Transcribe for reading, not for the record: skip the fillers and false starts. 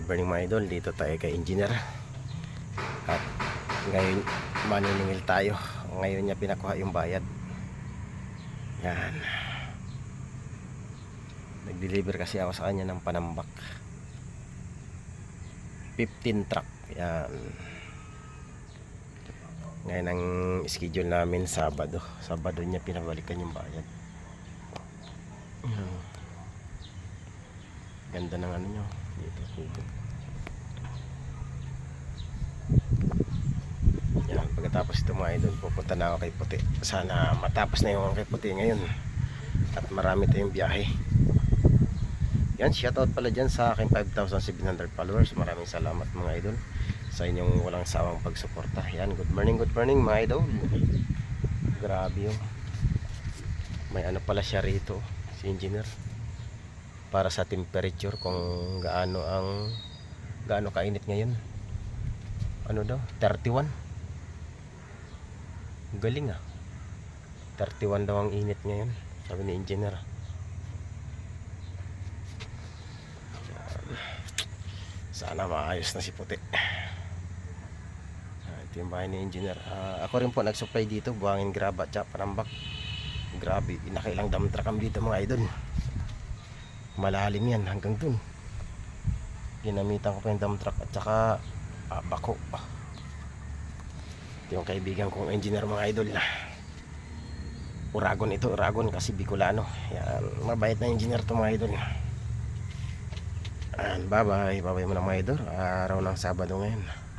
Good morning mga idol, dito tayo kay engineer. At ngayon maniningil tayo. Ngayon niya pinakuha yung bayad. Yan. Nag-deliver kasi ako sa kanya ng panambak 15 truck. Yan. Ngayon ang schedule namin Sabado. Sabado niya pinabalikan yung bayad. Yan. Ganda ng ano nyo dito, kubo. Yan, pagkatapos ito mga idol, pupunta na ako kay Puti. Sana matapos na yung kay Puti ngayon at marami tayong biyahe. Yan, shoutout pala dyan sa aking 5,700 followers. Maraming salamat mga idol sa inyong walang sawang pagsuporta. Yan, good morning mga idol. Grabe yung may ano pala siya rito, si engineer, para sa temperature kung gaano kainit ngayon. Ano daw? 31. Galing ah. 31 daw ang init ngayon, sabi ni engineer. Sana maayos na si Puti. Ito yung bahay ni engineer. Ako rin po nag-supply dito, buhangin, graba, tsaka panambak. Grabe, nakailang dump truck kami dito mga idol. Malalim yan hanggang dun. Ginamitan ko pa yung dump truck at saka bako. Ito yung kaibigan kong engineer mga idol. Uragon ito, Uragon kasi Bicolano. Yan, mabait na engineer to mga idol. Bye bye muna mga idol. Araw ng Sabado ngayon.